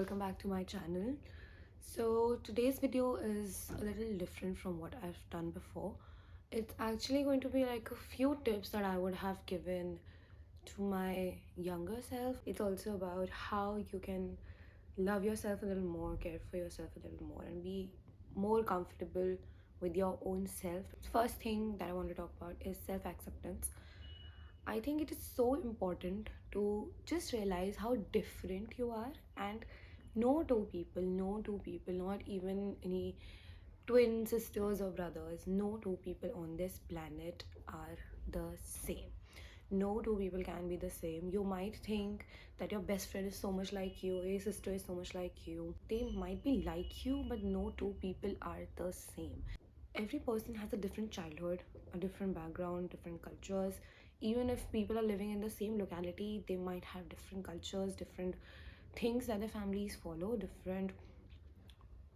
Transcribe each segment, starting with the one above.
welcome back to my channel. So today's video is a little different from what I've done before. It's actually going to be like a few tips that I would have given to my younger self. It's also about how you can love yourself a little more, care for yourself a little more, and be more comfortable with your own self. First thing that I want to talk about is self-acceptance. I think it is so important to just realize how different you are, and no two people, not even any twin sisters or brothers, no two people on this planet are the same. No two people can be the same. You might think that your best friend is so much like you, your sister is so much like you. They might be like you, but no two people are the same. Every person has a different childhood, a different background, different cultures. Even if people are living in the same locality, they might have different cultures, different things that their families follow, different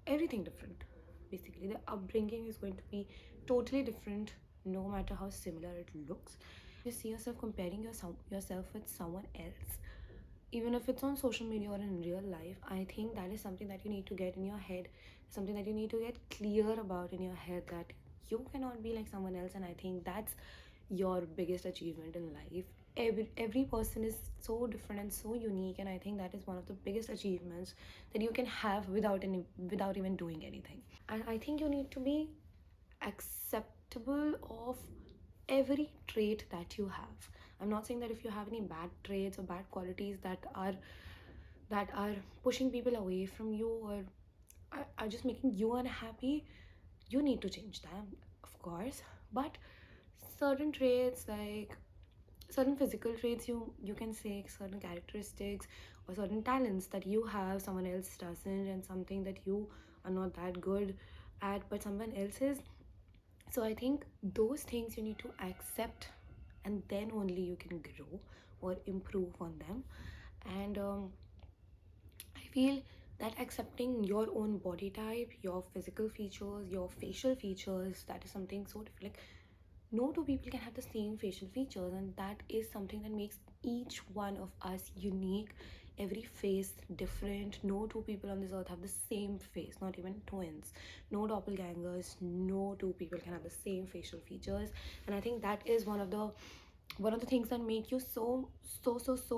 everything different. Basically, the upbringing is going to be totally different, no matter how similar it looks. You see yourself comparing yourself with someone else, even if it's on social media or in real life. I think that is something that you need to get in your head, something that you need to get clear about in your head, that you cannot be like someone else. And I think that's your biggest achievement in life. Every person is so different and so unique, and I think that is one of the biggest achievements that you can have without even doing anything. And I think you need to be acceptable of every trait that you have. I'm not saying that if you have any bad traits or bad qualities that are pushing people away from you, or are just making you unhappy, you need to change them, of course. But certain traits, like certain physical traits, you can say certain characteristics or certain talents that you have, someone else doesn't, and something that you are not that good at but someone else is. So I think those things you need to accept, and then only you can grow or improve on them. And I feel that accepting your own body type, your physical features, your facial features, that is something so different. Like, no two people can have the same facial features, and that is something that makes each one of us unique. Every face different. No two people on this earth have the same face, not even twins, no doppelgangers. No two people can have the same facial features. And I think that is one of the things that make you so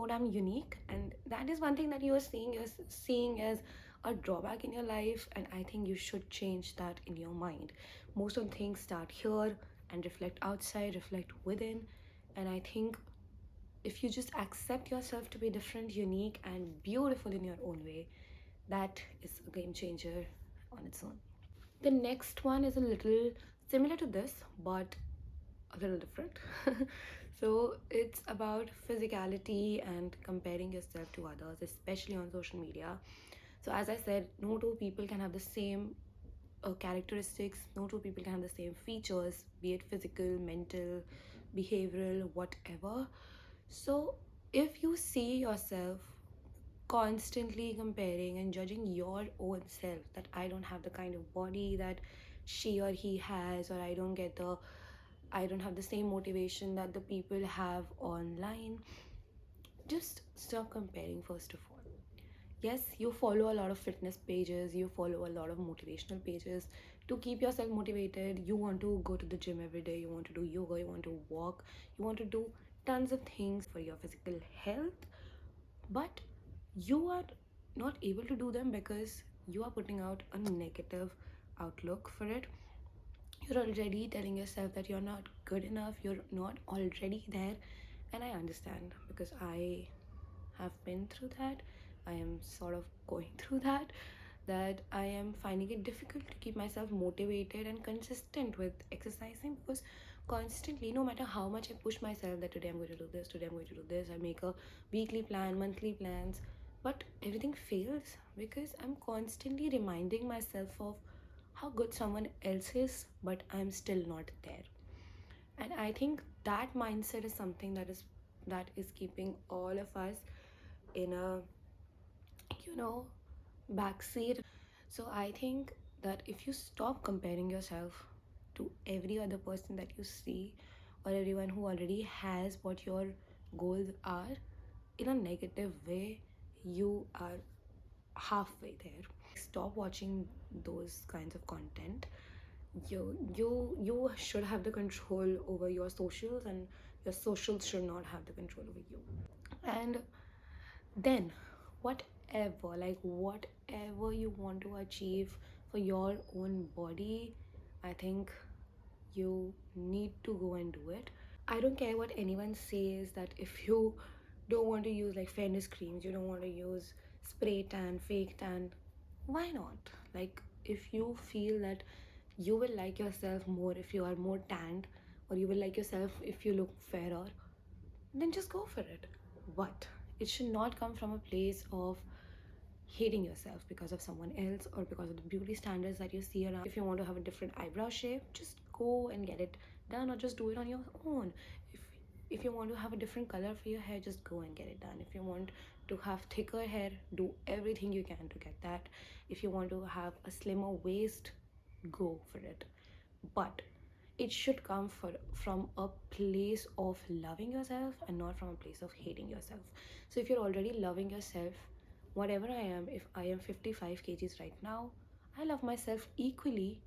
damn unique. And that is one thing that you are seeing as a drawback in your life, and I think you should change that in your mind. Most of the things start here and reflect outside, reflect within. And I think if you just accept yourself to be different, unique, and beautiful in your own way, that is a game changer on its own. The next one is a little similar to this, but a little different. So it's about physicality and comparing yourself to others, especially on social media. So as I said, no two people can have the same characteristics, no two people can have the same features, be it physical, mental, behavioral, whatever. So if you see yourself constantly comparing and judging your own self, that I don't have the kind of body that she or he has, or I don't have the same motivation that the people have online, just stop comparing. First of all, yes, you follow a lot of fitness pages, you follow a lot of motivational pages to keep yourself motivated. You want to go to the gym every day, you want to do yoga, you want to walk, you want to do tons of things for your physical health. But you are not able to do them because you are putting out a negative outlook for it. You're already telling yourself that you're not good enough, you're not already there. And I understand, because I have been through that. I am sort of going through that I am finding it difficult to keep myself motivated and consistent with exercising, because constantly, no matter how much I push myself that today I'm going to do this, today I'm going to do this, I make a weekly plan, monthly plans, but everything fails because I'm constantly reminding myself of how good someone else is, but I'm still not there. And I think that mindset is something that is keeping all of us in a, you know backseat. So I think that if you stop comparing yourself to every other person that you see, or everyone who already has what your goals are, in a negative way, you are halfway there. Stop watching those kinds of content. You should have the control over your socials, and your socials should not have the control over you. And then whatever you want to achieve for your own body, I think you need to go and do it. I don't care what anyone says, that if you don't want to use like fairness creams, you don't want to use spray tan, fake tan, why not? Like, if you feel that you will like yourself more if you are more tanned, or you will like yourself if you look fairer, then just go for it. But it should not come from a place of hating yourself because of someone else or because of the beauty standards that you see around. If you want to have a different eyebrow shape, just go and get it done, or just do it on your own. if if you want to have a different color for your hair, just go and get it done. If you want to have thicker hair, do everything you can to get that. If you want to have a slimmer waist, go for it. But it should come from a place of loving yourself and not from a place of hating yourself. So if you're already loving yourself, whatever I am, if I am 55 kgs right now, I love myself equally,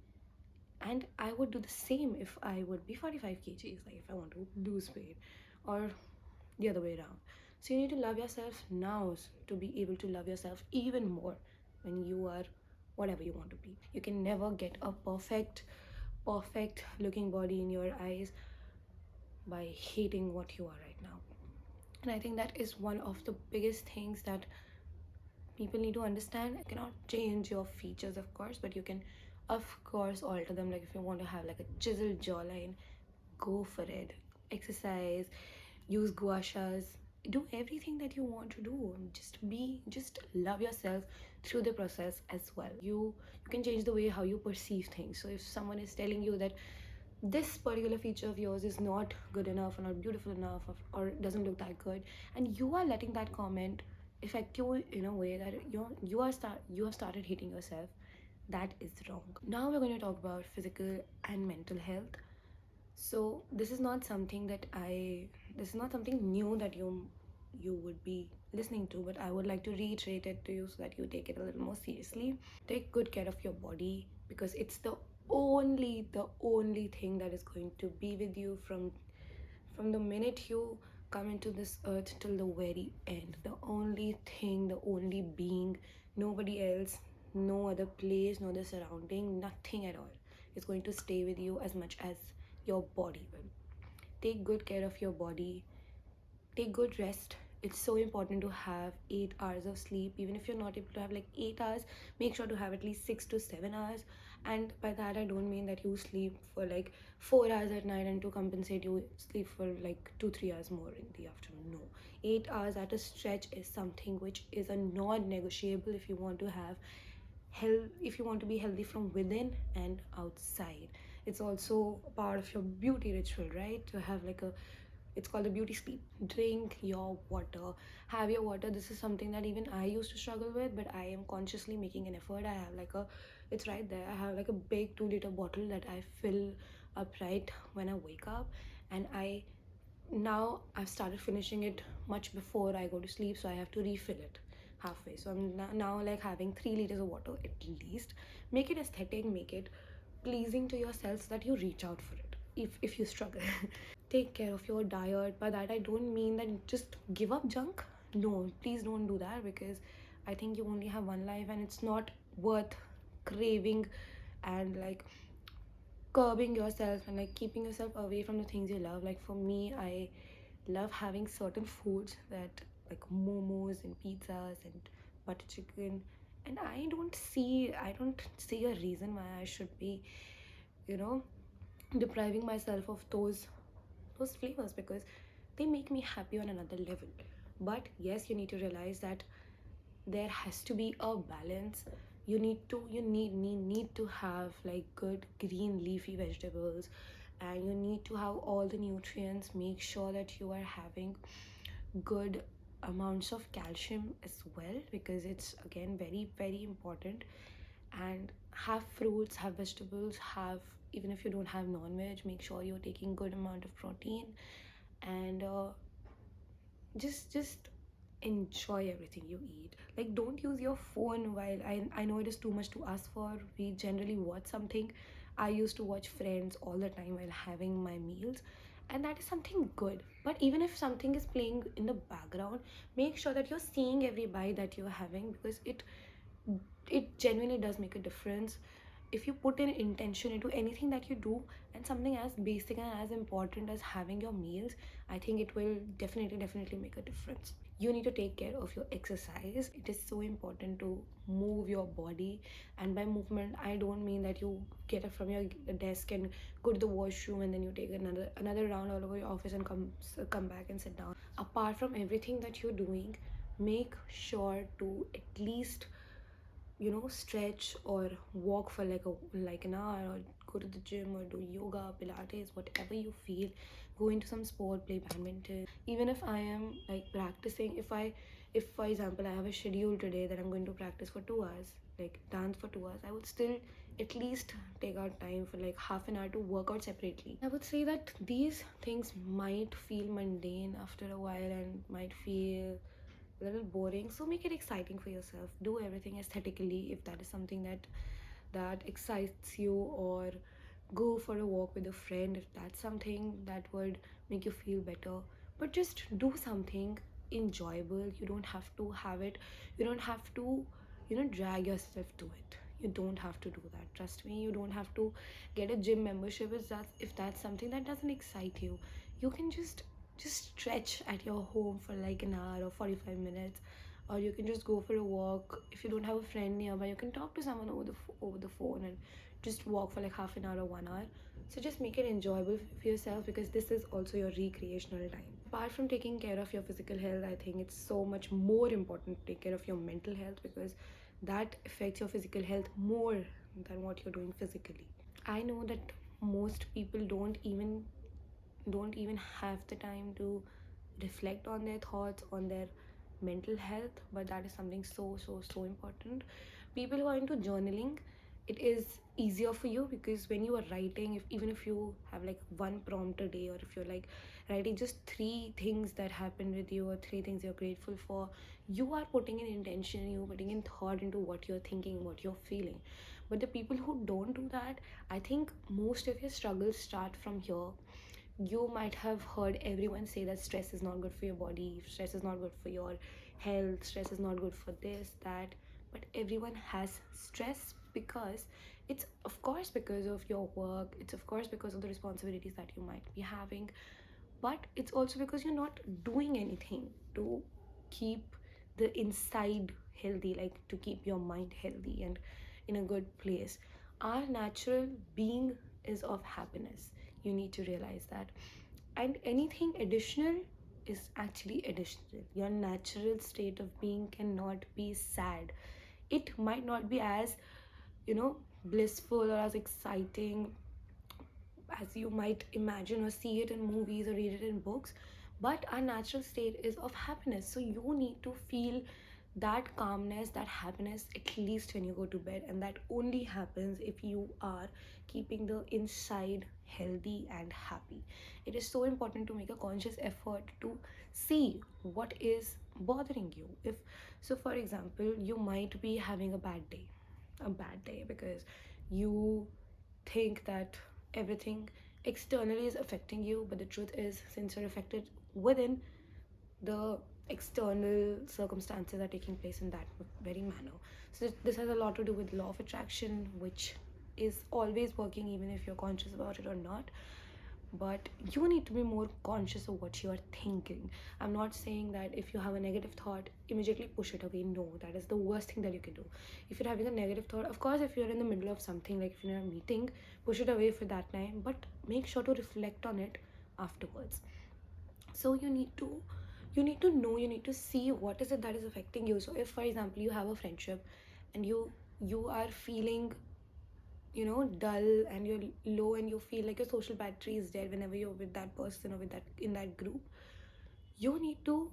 and I would do the same if I would be 45 kgs, like if I want to lose weight, or the other way around. So you need to love yourself now to be able to love yourself even more when you are whatever you want to be. You can never get a perfect looking body in your eyes by hating what you are right now. And I think that is one of the biggest things that people need to understand. You cannot change your features, of course, but you can of course alter them. Like if you want to have like a chiseled jawline, go for it. Exercise, use gua shas, do everything that you want to do. Just love yourself through the process as well. You can change the way how you perceive things. So if someone is telling you that this particular feature of yours is not good enough or not beautiful enough, or doesn't look that good, and you are letting that comment affect you in a way that you have started hating yourself, that is wrong. Now we're going to talk about physical and mental health. So this is not something new that you would be listening to, but I would like to reiterate it to you so that you take it a little more seriously. Take good care of your body, because it's the only thing that is going to be with you from the minute you come into this earth till the very end. The only thing, the only being, nobody else, no other place, no other surrounding, nothing at all is going to stay with you as much as your body will. Take good care of your body, take good rest. It's so important to have 8 hours of sleep. Even if you're not able to have like 8 hours, make sure to have at least 6 to 7 hours. And by that I don't mean that you sleep for like 4 hours at night and to compensate you sleep for like 2-3 hours more in the afternoon. No, 8 hours at a stretch is something which is a non-negotiable if you want to have health, if you want to be healthy from within and outside. It's also part of your beauty ritual, right? To have like a, it's called the beauty sleep. Drink your water, have your water. This is something that even I used to struggle with, but I am consciously making an effort. I have like a, it's right there, I have like a big 2-liter bottle that I fill up right when I wake up. And now I've started finishing it much before I go to sleep, so I have to refill it halfway. So I'm now like having 3 liters of water at least. Make it aesthetic, make it pleasing to yourself so that you reach out for it if you struggle. Take care of your diet. By that I don't mean that just give up junk. No, please don't do that, because I think you only have one life and it's not worth craving and like curbing yourself and like keeping yourself away from the things you love. Like for me, I love having certain foods that like momos and pizzas and butter chicken, and I don't see a reason why I should be, you know, depriving myself of those flavors, because they make me happy on another level. But yes, you need to realize that there has to be a balance. You need to have like good green leafy vegetables, and you need to have all the nutrients. Make sure that you are having good amounts of calcium as well, because it's again very very important. And have fruits, have vegetables, have, even if you don't have non-veg, make sure you're taking good amount of protein. And just enjoy everything you eat. Like, don't use your phone while I know it is too much to ask for. We generally watch something. I used to watch Friends all the time while having my meals, and that is something good. But even if something is playing in the background, make sure that you're seeing every bite that you're having, because it genuinely does make a difference. If you put in intention into anything that you do, and something as basic and as important as having your meals, I think it will definitely make a difference. You need to take care of your exercise. It is so important to move your body. And by movement, I don't mean that you get up from your desk and go to the washroom and then you take another round all over your office and come back and sit down. Apart from everything that you're doing, make sure to at least, stretch or walk for like an hour, or go to the gym or do yoga, pilates, whatever you feel. Go into some sport, play badminton. Even if I am like practicing, if for example I have a schedule today that I'm going to practice for 2 hours, like dance for 2 hours, I would still at least take out time for like half an hour to work out separately. I would say that these things might feel mundane after a while and might feel a little boring, so make it exciting for yourself. Do everything aesthetically if that is something that excites you, or go for a walk with a friend if that's something that would make you feel better. But just do something enjoyable. You don't have to have it, you don't have to, drag yourself to it. You don't have to do that, trust me. You don't have to get a gym membership if that's something that doesn't excite you. You can just stretch at your home for like an hour or 45 minutes, or you can just go for a walk. If you don't have a friend nearby, you can talk to someone over the phone and just walk for like half an hour or 1 hour. So just make it enjoyable for yourself, because this is also your recreational time. Apart from taking care of your physical health, I think it's so much more important to take care of your mental health, because that affects your physical health more than what you're doing physically. I know that most people don't even have the time to reflect on their thoughts, on their mental health, but that is something so important. People who are into journaling, it is easier for you, because when you are writing, even if you have like one prompt a day, or if you're like writing just three things that happened with you or three things you're grateful for, you are putting in intention, you're putting in thought into what you're thinking, what you're feeling. But the people who don't do that, I think most of your struggles start from here. You might have heard everyone say that stress is not good for your body, stress is not good for your health, stress is not good for this, that. But everyone has stress, because it's of course because of your work, it's of course because of the responsibilities that you might be having, but it's also because you're not doing anything to keep the inside healthy, like to keep your mind healthy and in a good place. Our natural being is of happiness. You need to realize that. And anything additional is actually additional. Your natural state of being cannot be sad. It might not be as, blissful or as exciting as you might imagine or see it in movies or read it in books, but our natural state is of happiness. So you need to feel that calmness, that happiness, at least when you go to bed, and that only happens if you are keeping the inside healthy and happy. It is so important to make a conscious effort to see what is bothering you. If so, for example, you might be having a bad day because you think that everything externally is affecting you, but the truth is, since you're affected within, the external circumstances are taking place in that very manner. So this has a lot to do with law of attraction, which is always working even if you're conscious about it or not. But you need to be more conscious of what you are thinking. I'm not saying that if you have a negative thought, immediately push it away. No, that is the worst thing that you can do. If you're having a negative thought, of course, if you're in the middle of something, like if you're in a meeting, push it away for that time, but make sure to reflect on it afterwards. So you need to know, you need to see what is it that is affecting you. So if for example you have a friendship and you are feeling, dull, and you're low, and you feel like your social battery is dead whenever you're with that person or with that in that group, you need to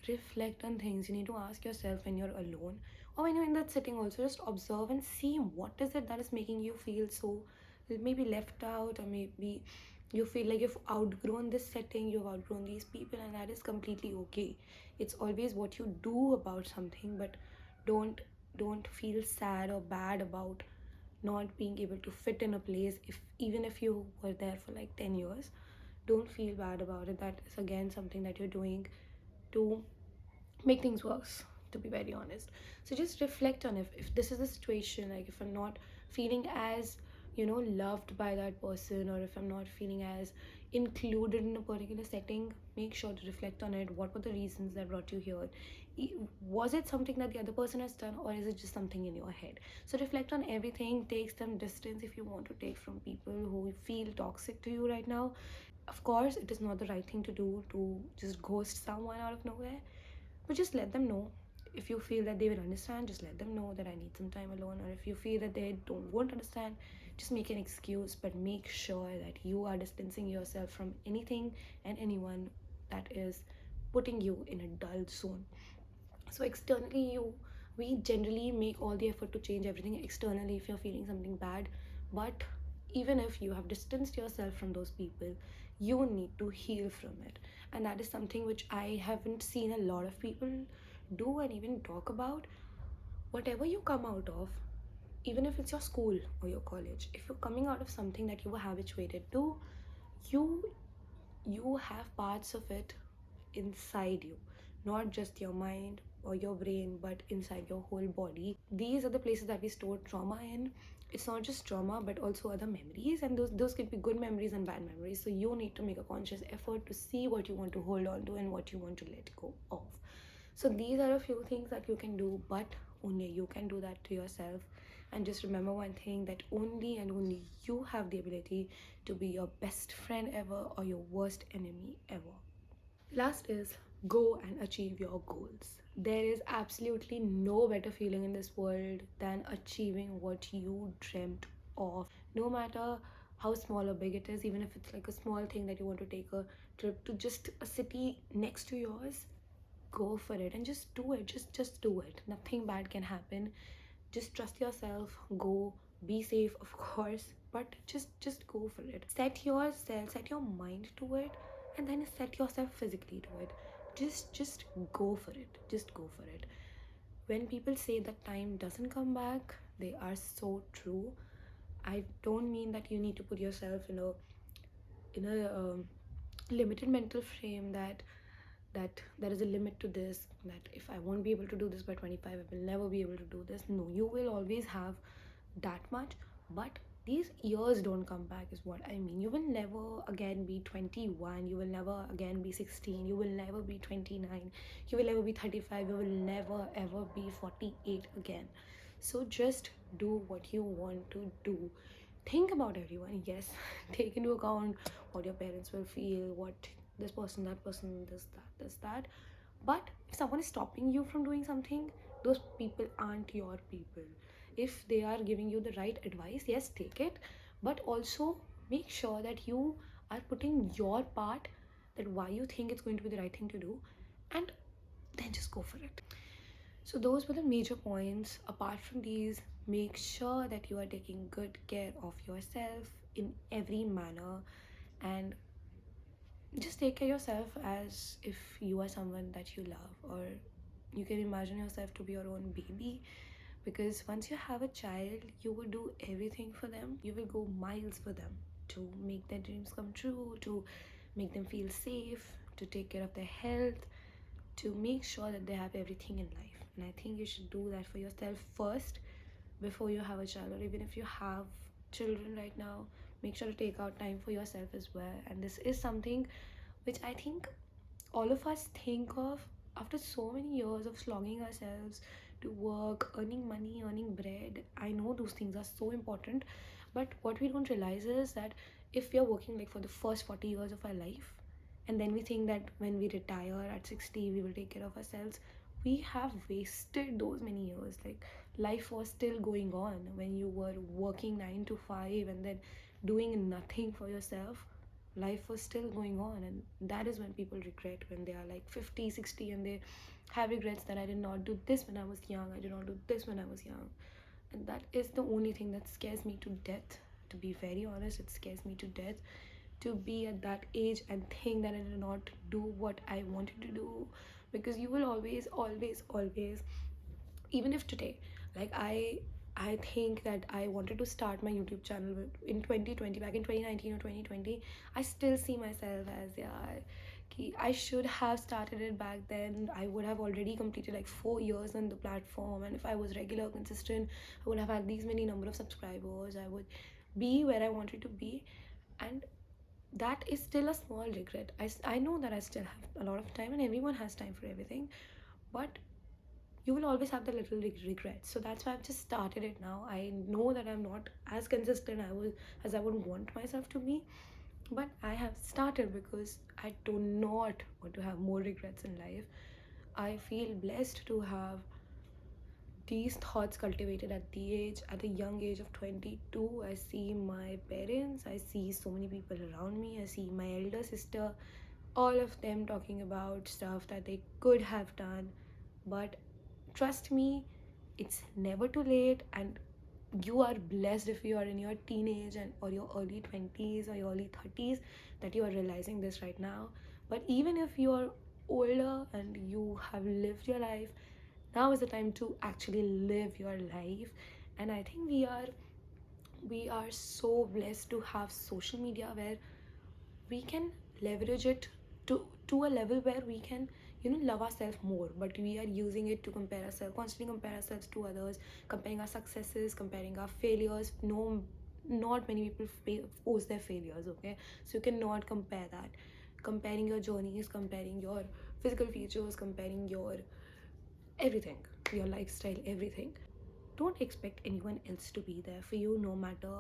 reflect on things. You need to ask yourself, when you're alone or when you're in that sitting also, just observe and see what is it that is making you feel so maybe left out, or maybe You feel like you've outgrown this setting, you've outgrown these people, and that is completely okay. It's always what you do about something, but don't don't feel sad or bad about not being able to fit in a place. If even if you were there for like 10 years, don't feel bad about it. That is again something that you're doing to make things worse, to be very honest. So just reflect on if this is a situation, like if I'm not feeling as, loved by that person, or if I'm not feeling as included in a particular setting, make sure to reflect on it. What were the reasons that brought you here? Was it something that the other person has done, or is it just something in your head? So reflect on everything. Take some distance if you want to take from people who feel toxic to you right now. Of course, it is not the right thing to do to just ghost someone out of nowhere, but just let them know. If you feel that they will understand, just let them know that I need some time alone. Or if you feel that they won't understand, just make an excuse, but make sure that you are distancing yourself from anything and anyone that is putting you in a dull zone. So externally, we generally make all the effort to change everything externally if you're feeling something bad. But even if you have distanced yourself from those people, you need to heal from it. And that is something which I haven't seen a lot of people do and even talk about. Whatever you come out of, even if it's your school or your college, if you're coming out of something that you were habituated to, you you have parts of it inside you, not just your mind or your brain, but inside your whole body. These are the places that we store trauma in. It's not just trauma, but also other memories, and those could be good memories and bad memories. So you need to make a conscious effort to see what you want to hold on to and what you want to let go of. So these are a few things that you can do, but only you can do that to yourself. And just remember one thing, that only and only you have the ability to be your best friend ever or your worst enemy ever. Last is, go and achieve your goals. There is absolutely no better feeling in this world than achieving what you dreamt of. No matter how small or big it is, even if it's like a small thing that you want to take a trip to just a city next to yours, go for it and just do it. Just do it. Nothing bad can happen. Just trust yourself. Go. Be safe, of course, but just go for it. Set your mind to it, and then set yourself physically to it. Just go for it. Just go for it. When people say that time doesn't come back, they are so true. I don't mean that you need to put yourself in a limited mental frame, that there is a limit to this, that if I won't be able to do this by 25, I will never be able to do this. No, you will always have that much, but these years don't come back, is what I mean. You will never again be 21, you will never again be 16, you will never be 29, you will never be 35, you will never ever be 48 again. So just do what you want to do. Think about everyone, yes. Take into account what your parents will feel, what this person, that person, this that. But if someone is stopping you from doing something, those people aren't your people. If they are giving you the right advice, yes, take it, but also make sure that you are putting your part, that why you think it's going to be the right thing to do, and then just go for it. So those were the major points. Apart from these, make sure that you are taking good care of yourself in every manner, and just take care of yourself as if you are someone that you love, or you can imagine yourself to be your own baby. Because once you have a child, you will do everything for them. You will go miles for them to make their dreams come true, to make them feel safe, to take care of their health, to make sure that they have everything in life. And I think you should do that for yourself first before you have a child. Or even if you have children right now, make sure to take out time for yourself as well. And this is something which I think all of us think of after so many years of slogging ourselves to work, earning money, earning bread. I know those things are so important, but what we don't realize is that if we are working like for the first 40 years of our life, and then we think that when we retire at 60 we will take care of ourselves, we have wasted those many years. Like, life was still going on when you were working 9 to 5 and then doing nothing for yourself. Life was still going on, and that is when people regret, when they are like 50, 60, and they have regrets that I did not do this when I was young, I did not do this when I was young. And that is the only thing that scares me to death. To be very honest, it scares me to death, to be at that age and think that I did not do what I wanted to do, because you will always, always, always, even if today, like I think that I wanted to start my YouTube channel in 2020, back in 2019 or 2020. I still see myself as, yeah, I should have started it back then. I would have already completed like 4 years on the platform, and if I was regular, consistent, I would have had these many number of subscribers. I would be where I wanted to be. And that is still a small regret. I know that I still have a lot of time, and everyone has time for everything, but you will always have the little regret. So that's why I've just started it now. I know that I'm not as consistent as I would want myself to be, but I have started because I do not want to have more regrets in life. I feel blessed to have these thoughts cultivated at the young age of 22. I see my parents, I see so many people around me, I see my elder sister, all of them talking about stuff that they could have done. But trust me, it's never too late, and you are blessed if you are in your teenage and or your early 20s or your early 30s, that you are realizing this right now. But even if you are older and you have lived your life, now is the time to actually live your life. And I think we are so blessed to have social media where we can leverage it to a level where we can, love ourselves more. But we are using it to compare ourselves, constantly compare ourselves to others, comparing our successes, comparing our failures. No, not many people post their failures, okay? So you cannot compare that. Comparing your journeys, comparing your physical features, comparing your everything, your lifestyle, everything. Don't expect anyone else to be there for you, no matter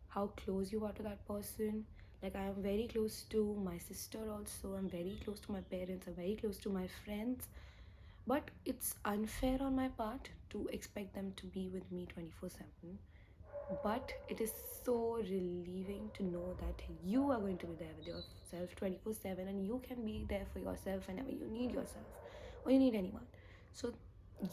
how close you are to that person. Like, I am very close to my sister also, I'm very close to my parents, I'm very close to my friends. But it's unfair on my part to expect them to be with me 24/7. But it is so relieving to know that you are going to be there with yourself 24/7, and you can be there for yourself whenever you need yourself or you need anyone. So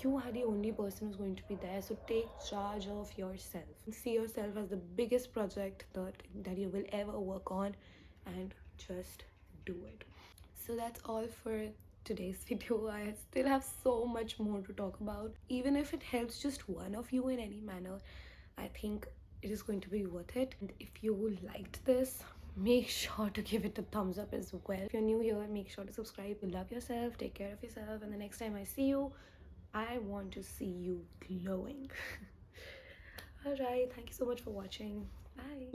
you are the only person who's going to be there. So take charge of yourself. See yourself as the biggest project that you will ever work on, and just do it. So that's all for today's video. I still have so much more to talk about. Even if it helps just one of you in any manner, I think it is going to be worth it. And if you liked this, make sure to give it a thumbs up as well. If you're new here, make sure to subscribe. Love yourself, take care of yourself, and the next time I see you, I want to see you glowing. Alright, thank you so much for watching. Bye.